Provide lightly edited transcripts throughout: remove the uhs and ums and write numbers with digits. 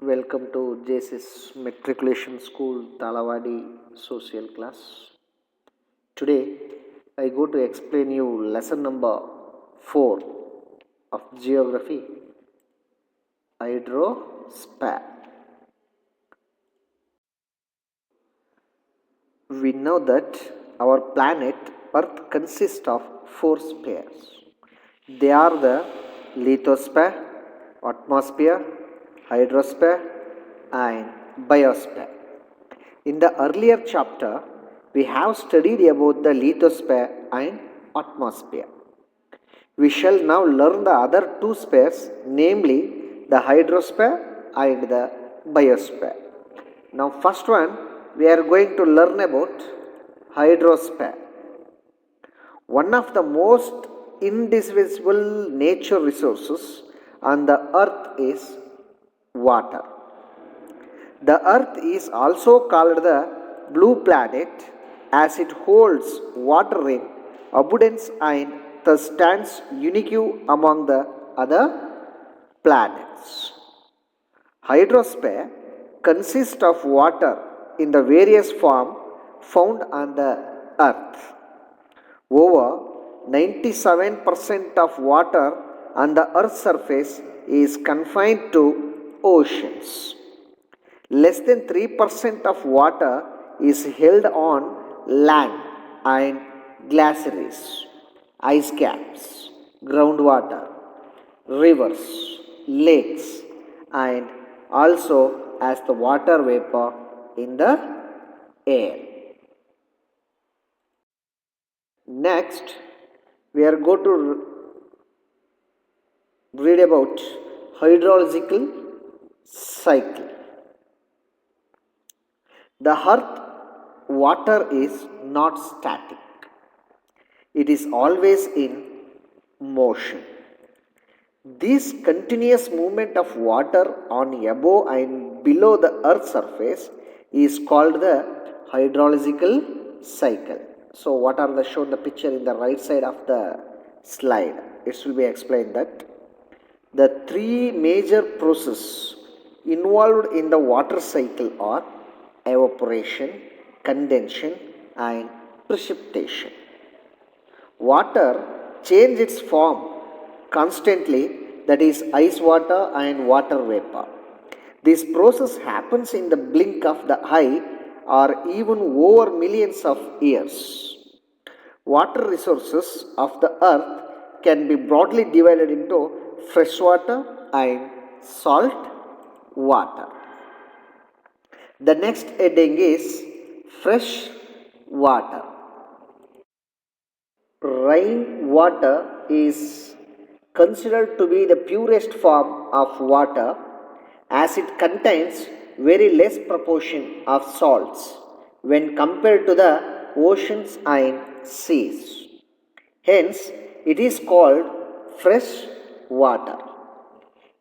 Welcome to JSS Matriculation School Talavadi Social Class. Today I go to explain you lesson number 4 of Geography, Hydrosphere. We know that our planet Earth consists of 4 spheres. They are the lithosphere, atmosphere, hydrosphere, and biosphere. In the earlier chapter, we have studied about the lithosphere and atmosphere. We shall now learn the other two spheres, namely the hydrosphere and the biosphere. Now, first one, we are going to learn about hydrosphere. One of the most indivisible nature resources on the earth is water. The earth is also called the blue planet as it holds water in abundance and thus stands unique among the other planets. Hydrosphere consists of water in the various form found on the earth. Over 97% of water on the earth's surface is confined to oceans. Less than 3% of water is held on land and glaciers, ice caps, groundwater, rivers, lakes, and also as the water vapor in the air. Next, we are going to read about hydrological cycle. The earth water is not static. It is always in motion. This continuous movement of water on above and below the earth's surface is called the hydrological cycle. So what are the shown the picture in the right side of the slide? It will be explained that the three major processes involved in the water cycle are evaporation, condensation, and precipitation. Water changes its form constantly, that is ice water and water vapor. This process happens in the blink of the eye or even over millions of years. Water resources of the earth can be broadly divided into freshwater and salt water. The next heading is fresh water. Rain water is considered to be the purest form of water as it contains very less proportion of salts when compared to the oceans and seas. Hence, it is called fresh water.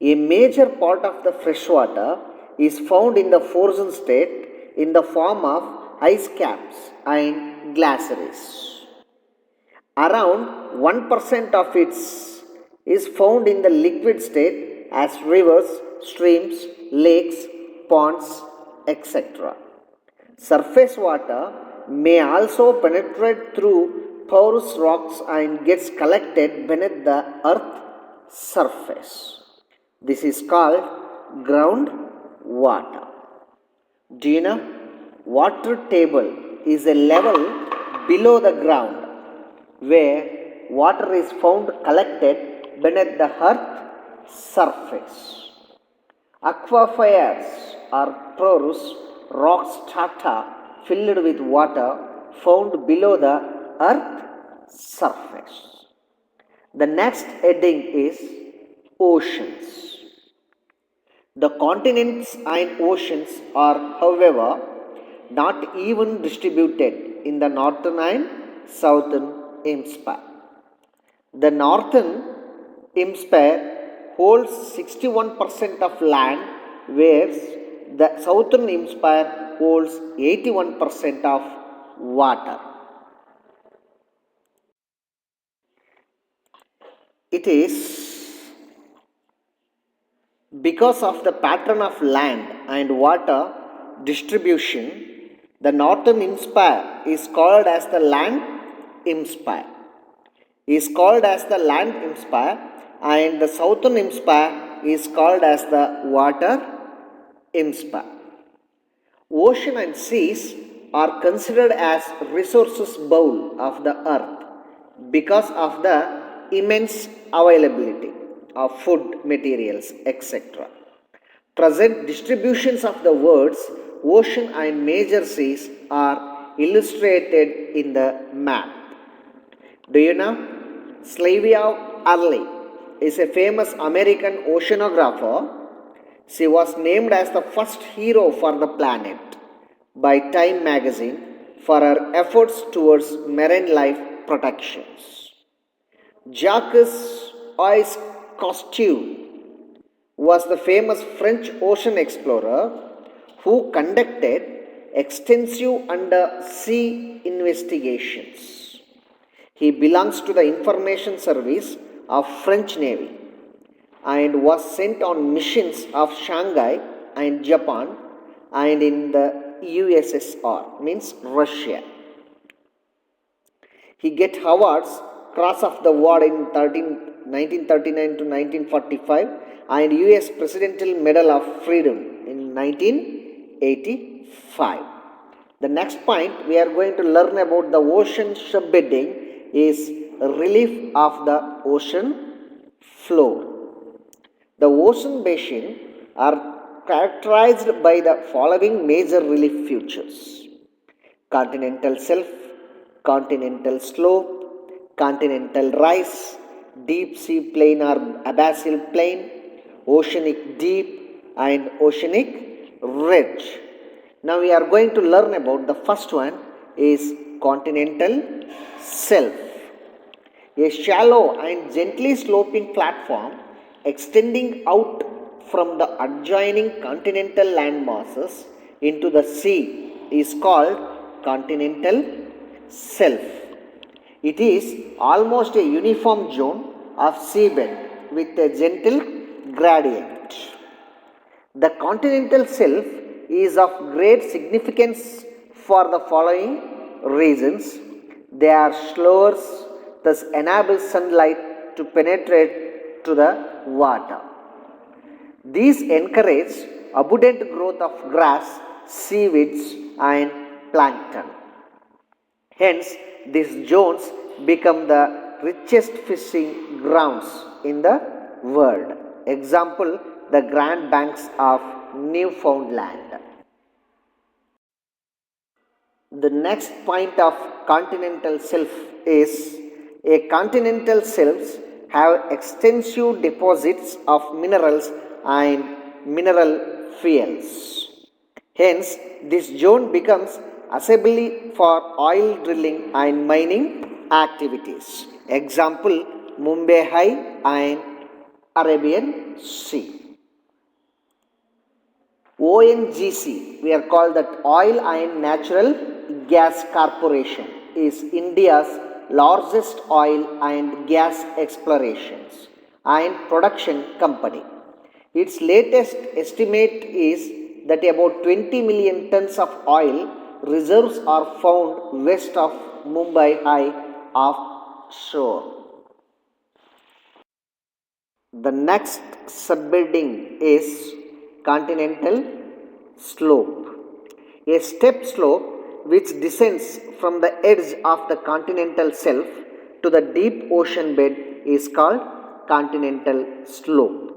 A major part of the fresh water is found in the frozen state in the form of ice caps and glaciers. Around 1% of it is found in the liquid state as rivers, streams, lakes, ponds, etc. Surface water may also penetrate through porous rocks and gets collected beneath the earth surface. This is called groundwater. Do you know? Water table is a level below the ground where water is found collected beneath the earth surface. Aquifers are porous rock strata filled with water found below the earth surface. The next heading is oceans. The continents and oceans are, however, not even distributed in the northern and southern hemisphere. The northern hemisphere holds 61% of land, whereas the southern hemisphere holds 81% of water. It is Because of the pattern of land and water distribution, the northern hemisphere is called as the land hemisphere. Is called as the land hemisphere, and the southern hemisphere is called as the water hemisphere. Ocean and seas are considered as resources bowl of the earth because of the immense availability of food materials, etc. Present distributions of the words ocean and major seas are illustrated in the map. Do you know? Sylvia Earle is a famous American oceanographer. She was named as the first hero for the planet by Time magazine for her efforts towards marine life protections. Jacques Cousteau was the famous French ocean explorer who conducted extensive undersea investigations. He belongs to the information service of French Navy and was sent on missions of Shanghai and Japan and in the USSR, means Russia. He get Howard's Cross of the World in 1939 to 1945 and US Presidential Medal of Freedom in 1985. The next point we are going to learn about the ocean subbedding is relief of the ocean floor. The ocean basin are characterized by the following major relief features: continental shelf, continental slope, continental rise, deep sea plain or abyssal plain, oceanic deep, and oceanic ridge. Now we are going to learn about the first one is continental shelf. A shallow and gently sloping platform extending out from the adjoining continental land masses into the sea is called continental shelf. It is almost a uniform zone of seabed with a gentle gradient. The continental shelf is of great significance for the following reasons. They are slowers, thus enable sunlight to penetrate to the water. These encourage abundant growth of grass, seaweeds, and plankton. Hence, these zones become the richest fishing grounds in the world. Example, the Grand Banks of Newfoundland. The next point of continental shelf is a continental shelves have extensive deposits of minerals and mineral fuels. Hence, this zone becomes assembly for oil drilling and mining activities. Example, Mumbai High and Arabian Sea. ONGC, we are called that Oil and Natural Gas Corporation, is India's largest oil and gas explorations and production company. Its latest estimate is that about 20 million tons of oil reserves are found west of Mumbai High offshore. The next subbedding is continental slope. A step slope which descends from the edge of the continental shelf to the deep ocean bed is called continental slope.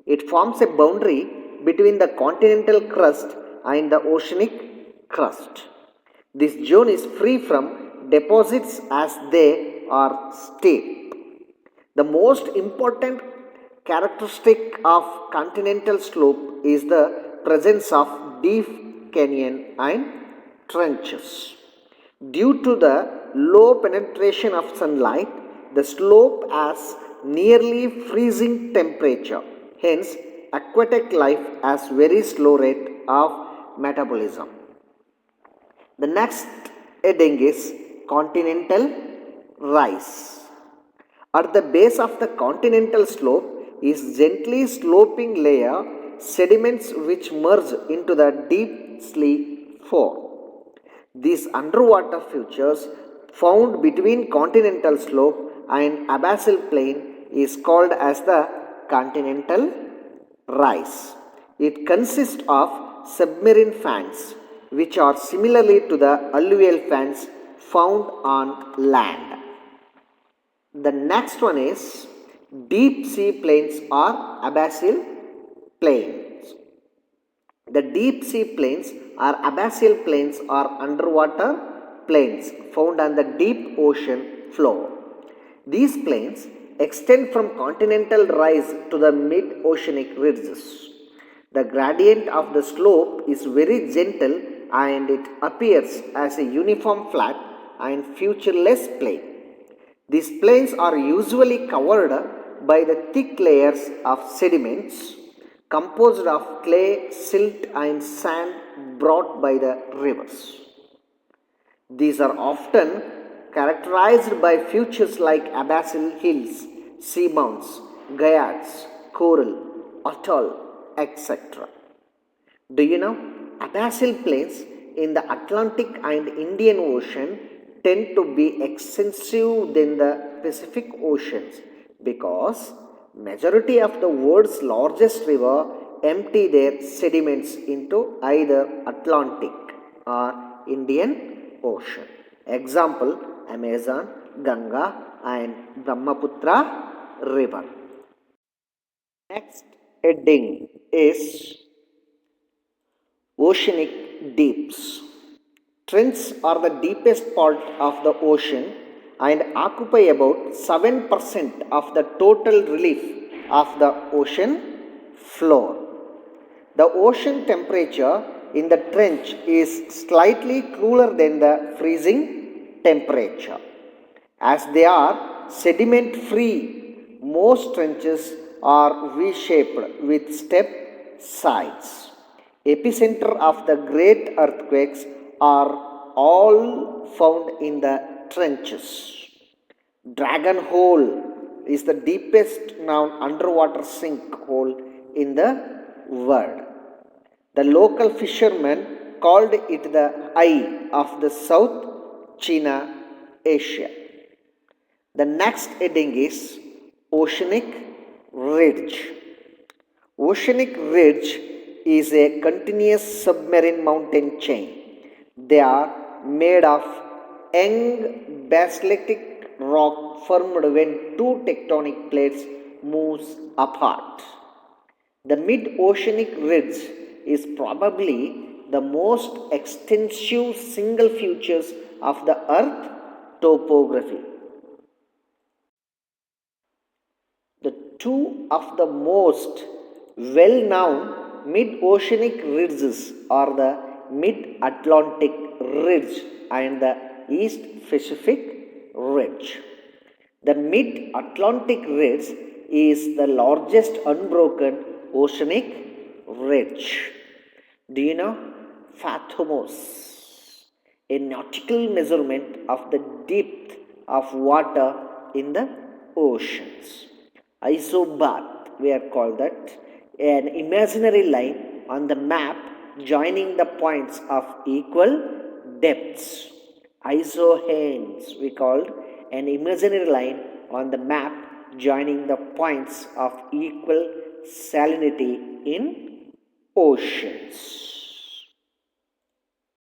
It forms a boundary between the continental crust and the oceanic crust. This zone is free from deposits as they are steep. The most important characteristic of continental slope is the presence of deep canyon and trenches. Due to the low penetration of sunlight, the slope has nearly freezing temperature. Hence, aquatic life has very slow rate of metabolism. The next heading is continental rise. At the base of the continental slope, is gently sloping layer sediments which merge into the deep sea floor. These underwater features found between continental slope and abyssal plain is called as the continental rise. It consists of submarine fans which are similarly to the alluvial fans found on land. The next one is deep sea plains or abyssal plains. The deep sea plains or abyssal plains are underwater plains found on the deep ocean floor. These plains extend from continental rise to the mid-oceanic ridges. The gradient of the slope is very gentle and it appears as a uniform flat and featureless plain. These plains are usually covered by the thick layers of sediments composed of clay, silt, and sand brought by the rivers. These are often characterized by features like abyssal hills, seamounts, gayats, coral, atoll, etc. Do you know abyssal plains in the Atlantic and Indian Ocean tend to be extensive than the Pacific Oceans because majority of the world's largest river empty their sediments into either Atlantic or Indian Ocean. Example Amazon, Ganga and Brahmaputra river. Next heading is oceanic deeps. Trenches are the deepest part of the ocean and occupy about 7% of the total relief of the ocean floor. The ocean temperature in the trench is slightly cooler than the freezing temperature. As they are sediment free, most trenches are V shaped with step sides. Epicenter of the great earthquakes are all found in the trenches. Dragon Hole is the deepest known underwater sinkhole in the world. The local fishermen called it the Eye of the South China Asia. The next heading is Oceanic Ridge. Oceanic Ridge is a continuous submarine mountain chain. They are made of young basaltic rock formed when two tectonic plates move apart. The mid-oceanic ridge is probably the most extensive single features of the earth topography. The two of the most well-known mid-oceanic ridges are the Mid-Atlantic Ridge and the East Pacific Ridge. The Mid-Atlantic Ridge is the largest unbroken oceanic ridge. Do you know? Fathomos, a nautical measurement of the depth of water in the oceans. Isobath, we are called that, an imaginary line on the map joining the points of equal depths. Isohanes, we called an imaginary line on the map joining the points of equal salinity in oceans.